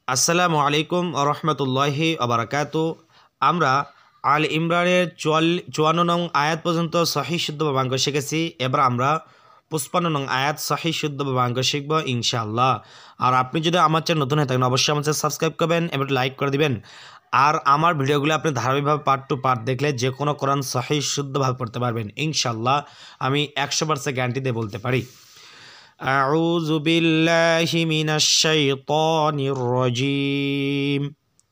আসসালামু আলাইকুম রহমতুল্লাহি ওবারাকাতু। আমরা আল ইমরানের 54 নং আয়াত পর্যন্ত সহি শুদ্ধ বাক্য শিখেছি। এবার আমরা 55 নং আয়াত সহি শুদ্ধ বাক্য শিখব ইনশাআল্লাহ। আর আপনি যদি আমার চ্যানেল নতুন হয়ে থাকেন অবশ্যই আমার চ্যানেল সাবস্ক্রাইব করবেন এবং লাইক করে দিবেন। আর আমার ভিডিওগুলো আপনি ধারাবাহিকভাবে পার্ট টু পার্ট দেখলে যে কোনো কোরআন সহি শুদ্ধভাবে পড়তে পারবেন ইনশাআল্লাহ। আমি 100% গ্যারান্টি দিয়ে বলতে পারি। আউযু বিল্লাহি মিনাশ শাইতানির রাজীম।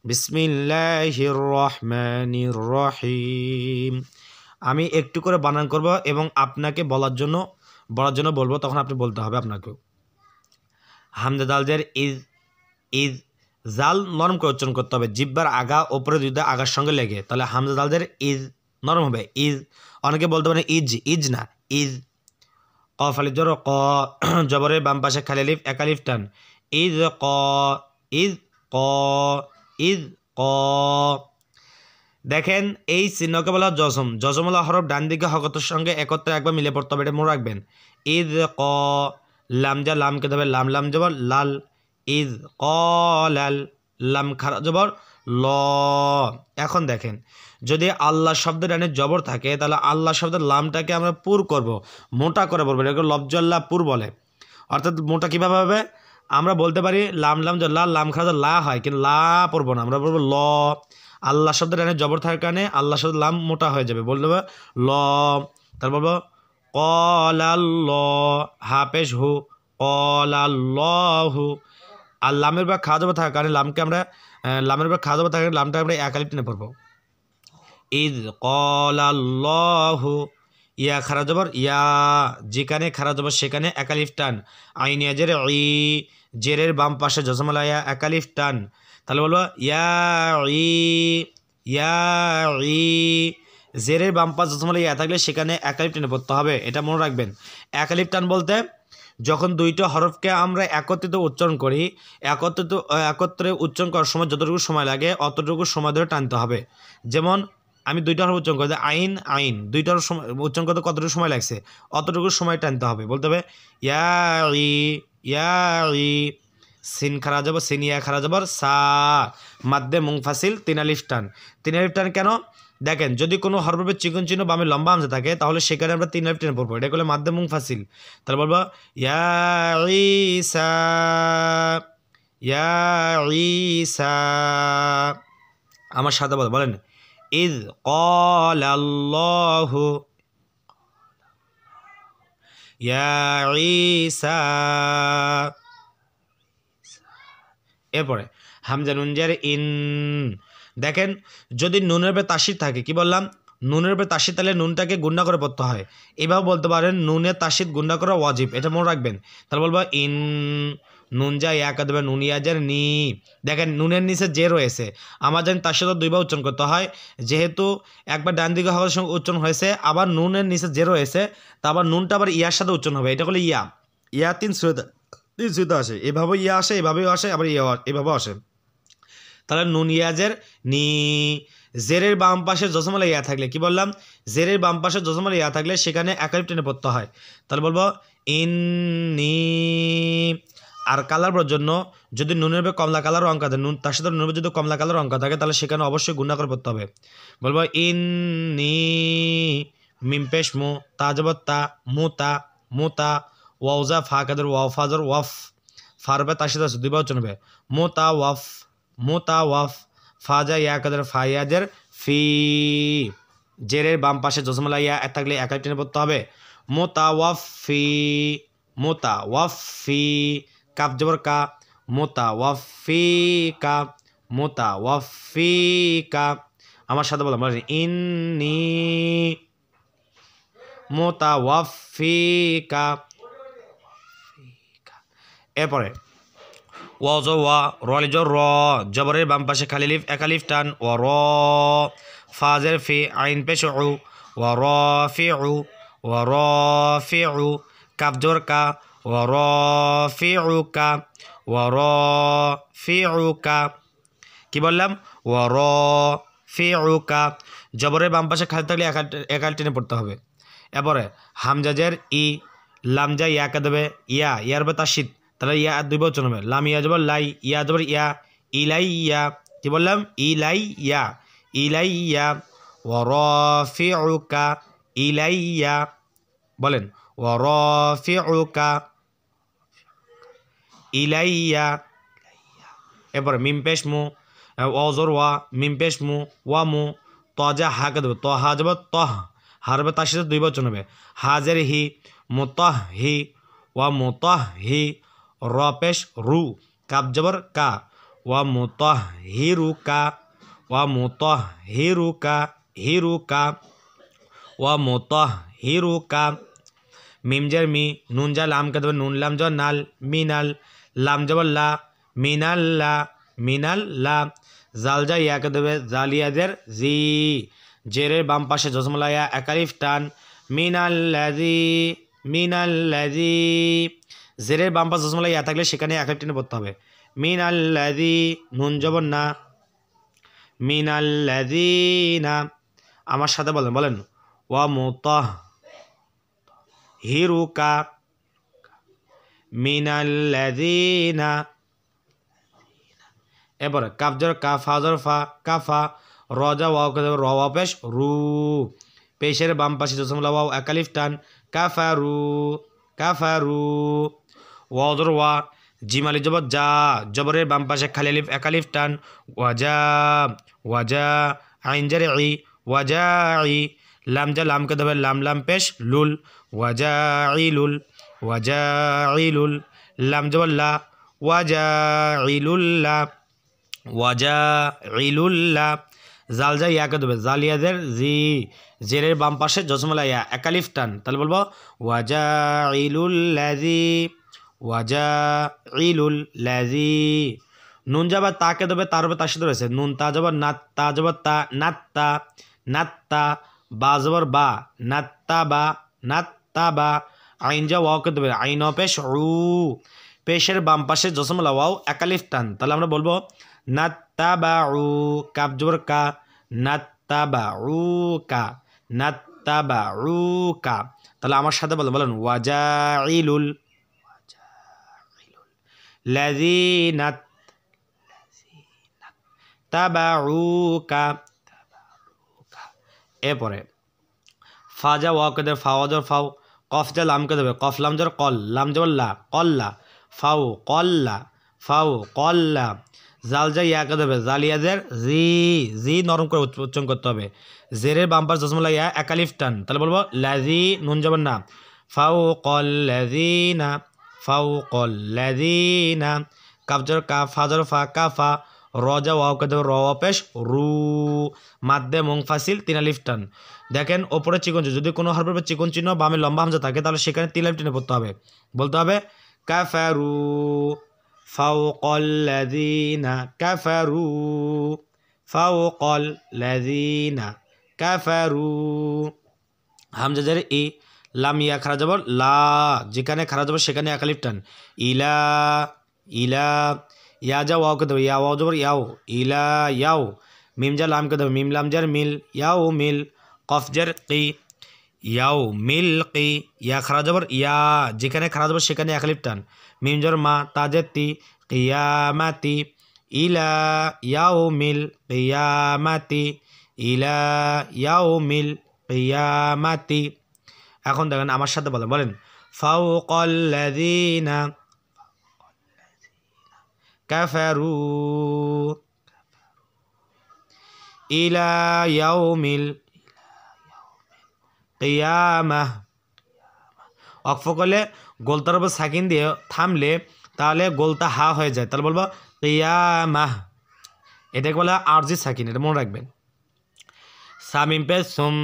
বিসমিল্লাহির রহমানির রহিম। আমি একটু করে বানান করব এবং আপনাকে বলার জন্য বলবো, তখন আপনি বলতে হবে আপনাকেও। হামজা দালজের ইজ ইজ জাল নরম করে উচ্চারণ করতে হবে। জিব্বার আগা ওপরে যদি আগার সঙ্গে লেগে, তাহলে হামজা দালজের ইজ নরম হবে। ইজ অনেকে বলতে পারে ইজ, ইজ না ইজ। কফ আলিফ জবর ক, জবরের বাম পাশে খালি আলিফ এক আলিফ টান। ইজ ক, ইজ ক, ইজ ক। দেখেন এই চিহ্নকে বলা জজম। জজমলা হরফ ডান দিকে হকতের সঙ্গে একত্রে একবার মিলে পড়তে হবে, এটা মনে রাখবেন। ইজ ক, লামজা লামকে দেবে লাম লাম জবর লাল। ইজ ক লাল, লাম খারা জবর ল। এখন দেখেন যদি আল্লাহ শব্দের ডানে জবর থাকে তাহলে আল্লাহ শব্দের লামটাকে আমরা পুর করব, মোটা করে বলবো। এটাকে লফজল্লাহ পুর বলে। অর্থাৎ মোটা কীভাবে হবে? আমরা বলতে পারি লাম লাম লা, লাম খারা লা হয়, কিন্তু লা পড়বো না, আমরা বলবো ল। আল্লাহ শব্দের ডানে জবর থাকার কারণে আল্লাহ শব্দের লাম মোটা হয়ে যাবে, বলতে হবে ল। তারপর বলবো কলাল্লাহ, হাফেজ হু, কলাল্লাহু। আর লামের বা খাওয়া যাবো থাকার কারণে লামকে আমরা লামের বা খাওয়া যাবো থাকার কারণে লামটা আমরা এক আলিফ টেনে পড়বো। ইদ কলাল্লাহু, ইয়া খারা জবর ইয়া, যেখানে খারা জবর সেখানে এক আলিফ টান। আইন ইয়াজের ই, জেরের বাম পাশে জজমালা ইয়া এক আলিফ টান। তাহলে বলবো ইয়া ই, ইয়া ই। জেরের বাম পাশ জজমালা ইয়া থাকলে সেখানে এক আলিফ টেনে পড়তে হবে, এটা মনে রাখবেন। এক আলিফ টান বলতে যখন দুইটা হরফকে আমরা একত্রিত উচ্চারণ করি, একত্রে উচ্চারণ করার সময় যতটুকু সময় লাগে অতটুকু সময় ধরে টানতে হবে। যেমন আমি দুইটা হরফ উচ্চারণ করতে আইন আইন, দুইটা হরফ উচ্চারণ করতে কতটুকু সময় লাগছে অতটুকু সময় টানতে হবে, বলতে হবে ইয়া ই, ইয়া ই। সিন খারা যাবো সিন, ইয়া খারা যাবর সা, মাদ্দে মুনফাসিল তিন আলিফ টান। তিন আলিফ টান কেন? দেখেন যদি কোনো হরফের চিকন চিহ্ন বামে লম্বা হামজা থাকে তাহলে সেখানে আমরা তিন আলিফ টেনে পড়বো, এটা করলে মাদ্দে মুনফাসিল। তাহলে বলবো ইয়া ঈসা, ইয়া ঈসা। আমার সাথে বলেন ইজ ক্বালাল্লাহু ইয়া ঈসা। এরপরে হামজা নুন জের ইন। দেখেন যদি নুনের উপরে তাসির থাকে, কি বললাম? নুনের উপরে তাসির, তাহলে নুনটাকে গুণা করে পড়তে হয়। এভাবে বলতে পারেন নুনের তাসির গুণা করা ওয়াজিব, এটা মনে রাখবেন। তাহলে বলবো ইন, নুন যা ইয়াকে দেবে নুন ইয়াজের নি। দেখেন নুনের নিচে যে রয়েছে, আমার জানি তার সাথে দুইবার উচ্চারণ করতে হয়, যেহেতু একবার ডান দিকে হওয়ার সঙ্গে উচ্চারণ হয়েছে, আবার নুনের নিচে যে রয়েছে তা আবার নুনটা আবার ইয়ার সাথে উচ্চারণ হবে, এটা হলো ইয়া। ইয়া তিন সুরতে আসে, এভাবে ইয়া আসে, এভাবেও আসে, আবার ইয়া এভাবেও আসে। তাহলে নুন ইয়াজের নি। জেরের বাম পাশে জজমালা ইয়া থাকলে, কি বললাম? জেরের বাম পাশে জজমালা ইয়া থাকলে সেখানে এক আলিফ টেনে পড়তে হয়। তাহলে বলবো ইন্নি। আর কালার জন্য যদি নুনের উপরে কমলা কালার অঙ্ক থাকে, নুন তার সাথে নুনের যদি কমলা কালার অঙ্ক থাকে তাহলে সেখানে অবশ্যই গুণা করে পড়তে হবে। বলবো ইন্নি, মিম পেশ মু, তা জবর তা, মুতা মুতা, ওয়াউজা ফা কাদের ওয়াও ফাজর ওয়াফ। ফারবে তার সাথে দুইবার উচ্চারণ হবে মোতা ওয়াফ, মোতা ওয়াফ। ফাজা ইয়া কাদের ফা ইয়াজের ফি। জেরের বাম পাশে জজমালা ইয়া থাকলে এক আলিফ টেনে পড়তে হবে। মোতা ওয়াফ ফি, মোতা ওয়াফ ফি। কাফ জবর কা, মোতা ওয়াফ ফি কা, মোতা ওয়াফ ফি কা। আমার সাথে বললাম ইন্নি মোতা ওয়াফ ফি কা। এরপরে ওয়াজ ওয়া, রলিজর র, জবরের বাম পাশে খালি লিফ এক আলিফ টান। ও র, ফাজের ফি, আইন পেশ উ, ও র ফি উ, ও র ফি উ। কাফ জবর কা, ও র ফি উ কা, ও র ফি উ কা। কি বললাম? ও র ফি উ কা। জবরের বাম পাশে খালি থাকলে এক আলিফ টেনে পড়তে হবে। এরপরে হামজাজের ই, লামজা ইয়াকে দেবে ইয়া, ইয়ার বে তাসিদ, তাহলে ইয়া দুইবার উচ্চারণ হবে। লাম ইয়া জবর লাই, ইয়া জবর ইয়া, ইলাইয়া, কি বললাম? ইলাইয়া, ইলাইয়া। ওয়ারাফিউকা, ইলাইয়া, বলেন ওয়ারাফিউকা, ইলাইয়া। এরপরে মিম পেশ মু, ওজর ওয়া, মিম পেশ মু, ওয়া মু, তজা হাকে দেবে, ত হা যাব তহ, হারবে তার সাথে দুই বচন হবে, হাজের হি, মুতাহ হি, ওয়া মুতাহ হি, র পেশ রু, কাপ জবর কা, ওয়া মুতাহ হিরু কা, ওয়া মুতাহ হিরু কা, হিরু কা, ওয়া মুতাহ হিরু কা। মিম জের মি, নুন যা লাম কে দেবে, নুন লাম জবর নাল, মিনাল, লাম জবর লা, মিনাল্লা, মিনাল্লা। জাল যা ইয়া কে দেবে, জালিয়াদের জি, জেরের বাম পাশে জসমলাইয়া একালিফ টান, মিনাল্লাজি, মিনাল্লাজি। জেরের বাম পাশে জসমলা ইয়া থাকলে সেখানে একালিফ টেনে পড়তে হবে, মিনাল্লাজি, নুন জবর না, মিনাল্লাজিনা। আমার সাথে বলেন, বলেন ওয়া মুতাহ হিরুকা, মিনাল্লাযিনা। এরপরে কাফ জর কা, ফা জর ফা, কাফা, রজা ওয়াও কে র ওয়াও পেশ রু, পেশের বাম পাশে জসমলা ওয়াও একালিফ টান, কাফারু, কাফারু। ওয়াও জর ওয়া, জিম আলিফ জবর যা, জবরের বাম পাশে খালি আলিফ একালিফ টান, ওয়াজা, ওয়াজা। আইন জের ই, ওয়াজাই, লাম যা লাম কে দেবে, লাম লাম পেশ লুল, ওয়াজাইলুল, ওয়াজাইলুল। লাম জবর লা, ওয়াজাইলুল্লা, ওয়াজাইলুল্লা। জাল যা ইয়া কে দেবে, জালিয়াদের জি, জেরের বাম পাশে জসমলা ইয়া একালিফ টান, তাহলে বলবো ওয়াজাইলুল্লাজি, ওয়াজাইলুল্লাজি। নুন যাবার তাকে দেবে, তার উপরে তার সাথে রয়েছে নুন, তা যাবার নাত, তা যাবার তা, নাত্তা, নাত্তা। বা যাবার বা, নাত্তা বা, নাত্তা বা। আইন যা ওয়াওকে দেবে, আইন পেশ রু, পেশের বাম পাশে জসমলা ওয়াও একালিফ টান, তাহলে আমরা বলবো নাত্তা বা রু, কাপ জবর কা, নাত্তা বা রু কা, নাত্তা বা রু কা। তাহলে আমার সাথে বলেন, বলেন ওয়াজাইলুল লাযিনাত তাবাউকা। এরপরে ফা যা ওয়া কে দেবে, ফা ওয়াজর ফাও, কফ যা লাম কে দেবে, কফ লাম জর কল, লাম জবর লা, কল্লা, ফাও কল্লা, ফাও কল্লা। জাল যা ইয়া কে দেবে, জালিয়াদের জি, জি নরম করে উচ্চারণ করতে হবে, জেরের বাম পাশ জসমলা ইয়া একালিফ টান, তাহলে বলবো লাজি, নুন জবর না, ফাও কল্লাযিনা, ফাও কল্লাযিনা। কাফ জর কা, ফা জর ফা, কাফা, রজা ওয়াও কে দেবে, র পেশ রু, মাদ্দে মুনফাসিল, তিন আলিফ টান। দেখেন ওপরে চিকন চিহ্ন, যদি কোনো হরফের চিকন চিহ্ন বামে লম্বা হামজা থাকে তাহলে সেখানে তিন আলিফ টেনে পড়তে হবে, বলতে হবে কাফারু, ফাওকাল্লাযিনা কাফারু, ফাওকাল্লাযিনা কাফারু। হামজা জের ই, লাম ইয়া খারা যাবর লা, যেখানে খারা যাবর সেখানে একালিফ টান, ইলা, ইলা। ইয়া যা ওয়াও কে দেবে, ইয়া ওয়াও জবর ইয়াও, ইলা ইয়াও। মিম যা লাম কে দেবে, মিম লাম জার মিল, ইয়াও মিল। কফ জার কি, ইয়াও মিল কি, ইয়া খারা যাবর ইয়া, যেখানে খারা যাবর সেখানে একালিফ টান, মিম জর মা, তাজের তি, কিয়ামাতি, ইলা ইয়াও মিল কিয়ামাতি, ইলা ইয়াও মিল কিয়ামাতি। এখন দেখেন আমার সাথে বলেন, বলেন ফাওকাল্লাযিনা কাফারু ইলা ইয়াউমিল কিয়ামাহ। অক্ফ করলে গোলতার উপর সাকিন দিয়ে থামলে তাহলে গোলতা হা হয়ে যায়, তাহলে বলবো কিয়ামাহ, এটাকে বলা আরজি সাকিন, এটা মনে রাখবেন। সামিম পে সুম,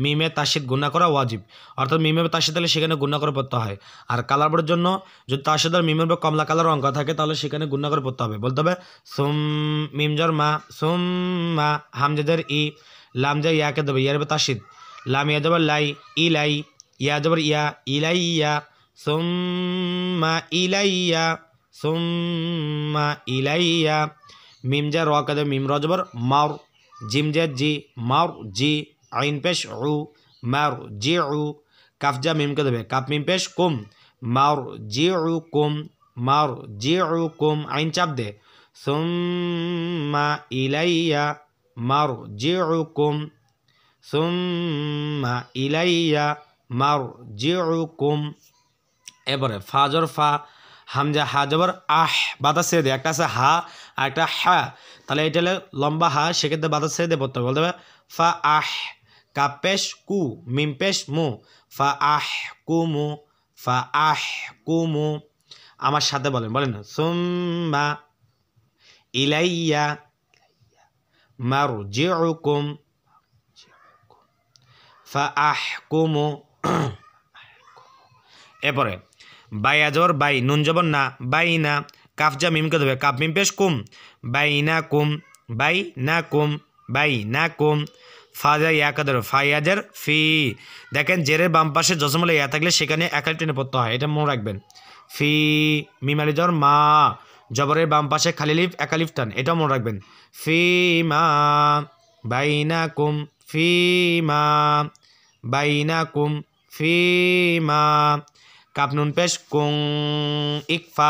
মিমে তাসিদ গুণা করা ওয়াজিব, অর্থাৎ মিমে তাসিদ তাহলে সেখানে গুণা করে পড়তে হয়। আর কালার বোর্ডের জন্য যদি তাসিদ আর মিমের কমলা কালার অঙ্ক থাকে তাহলে সেখানে গুণা করে পড়তে হবে, বলতে হবে সুম, মিমজর মা, সুম মা, হামজাদের ই, লাম যা ইয়াকে দেবে, ইয়ার তাসিদ, লাম ইয়া জবর লাই, ইলাই, ইয়া জবর ইয়া, ইলাইয়া, সুম্মা ইলাইয়া, সুম্মা ইলাইয়া। মিম যা র কে দেবে, মিম র জবর মার, জিম জের জি, মার জি, আইন পেশ উ, মার জি উ। কাফ যা মিম কে দেবে, কাপ মিম পেশ কুম, মার জি উ কুম, মার জি উ কুম। আইন চাপ দে, সুম্মা ইলাইয়া মারজিউকুম সুম্মা ইলাইয়া মারজিউকুম। এবারে ফাজর ফা হামজা হা জবর আহ বাতাস ছেড়ে দেয়, একটা আছে হা আর একটা হা, তাহলে এটা হলে লম্বা হা, সেক্ষেত্রে বাতাস ছেড়ে দিয়ে পড়তে হবে, বলতে হবে ফা আহ, কাপ পেশ কু, মিম পেশ মু, ফা আহ কুমু, ফা আহ কুমু। আমার সাথে বলেন, বলেন সুম্মা ইলাইয়া মারজিউকুম ফা আহ কুমু। এরপরে বাই আজর বাই, নুন জবর না, বাই না, কাফ যা মিমকে দেবে, কাপ মিম পেশ কুম, বাই না কুম, বাই না কুম, বাই না কুম। ফাজা ইয়া কাদের ফাইয়াজের ফি, দেখেন জেরের বাম পাশে জজমলে ইয়া থাকলে সেখানে একাল টেনে পড়তে হয়, এটা মনে রাখবেন। ফি মিমালি জর মা, জবরের বাম পাশে খালি লিফ একালিফ টান, এটাও মনে রাখবেন। ফি মা বাইনা কুম, ফি মা বাইনা কুম, ফি মা। কাপ নুন পেশ কুং ইকফা,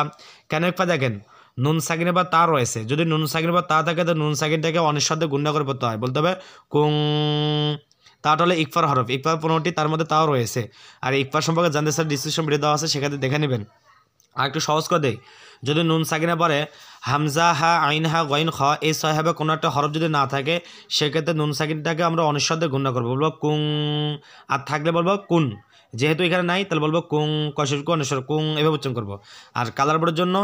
কেন ইকফা দেখেন নুন সাকিনের বা তা রয়েছে, যদি নুন সাকিনের বা তা থাকে তো নুন সাকিনটাকে অনেক সাথে গুণা করে পড়তে হয়, বলতে হবে কুং। তাটা হলো ইকফার হরফ, ইকফার 15টি, তার মধ্যে তাও রয়েছে। আর ইকফার সম্পর্কে জানতে স্যার ডিসক্রিপশন ভিডিও দেওয়া আছে, সেখানে দেখে নেবেন। আর একটু সহজ করে দেয়, যদি নুন সাকিনা পরে হামজা হা আইন হা গইন খ এই ছয় হবে কোনো একটা হরফ যদি না থাকে, সেক্ষেত্রে নুন সাকিনটাকে আমরা অনিঃশব্দে গুণা করবো, বলবো কুং। আর থাকলে বলবো কুন, যেহেতু এখানে নাই তাহলে বলবো কুং কশির অনিশ্বর কুং, এভাবে উচ্চারণ করবো। আর কালার বোর্ডের জন্য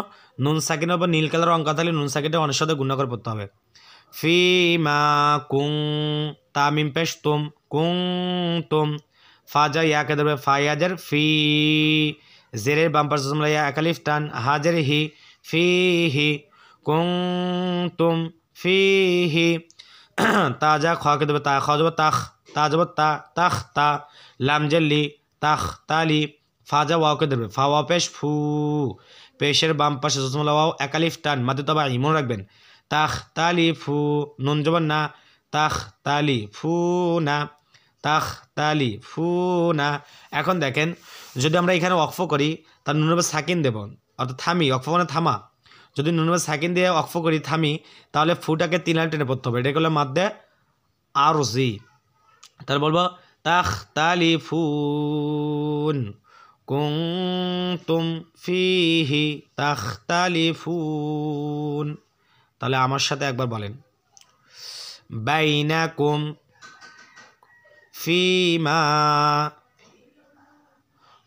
নুন সাকিনের উপর নীল কালার অঙ্ক থাকলে নুন সাকিনটা অনিঃশব্দে গুণা করে পড়তে হবে। ফি মা কুং তামিম পেশ তুম কুং তুম। ফাজা ইয়াকে ধরবে ফায়াজের ফি, জেরের বাম্পার জজমলা ইয়া একালিফ টান, হাজের হি, ফি হি কুং তুম ফি হি। তাজা খাকে দেবে তা, খাওয়া যাবে তাখ, তা যাব তা, তাখ তা, লাম জেল্লি তাখ তালি। ফাজা ওয়াওকে দেবে ফা ওয়া পেশ ফু, পেশের বাম পাশে জজমলা ওয়াও একালিফ টান, মাদে তবা মনে রাখবেন। তাখ তালি ফু, নুন জবান না, তাখ তালি ফু না, তাখ তালি ফু না। এখন দেখেন যদি আমরা এখানে ওয়াকফ করি তার নুনবে সাকিন দেব, অর্থাৎ থামি, ওয়াকফ মানে থামা। যদি নুনবে সাকিন দিয়ে ওয়াকফ করি থামি, তাহলে ফুটাকে 3 লাইন টেনে পড়তে হবে, এটা করলে মাদ্দে আরজি। তাহলে বলবো তাখ তালি ফুন কুনতুম ফিহি তাখ তালি ফুন। তাহলে আমার সাথে একবার বলেন, বাইনাকুম ফিমা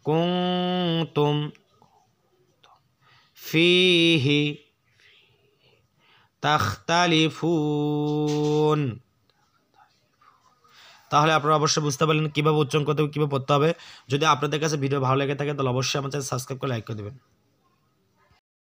কুনতুম ফিহি তাখতালিফুন। তাহলে আপনারা অবশ্যই বুঝতে পারলেন কীভাবে উচ্চারণ করতে হবে, কীভাবে পড়তে হবে। যদি আপনাদের কাছে ভিডিও ভালো লেগে থাকে তাহলে অবশ্যই আমার চ্যানেল সাবস্ক্রাইব করে লাইক করে দেবেন।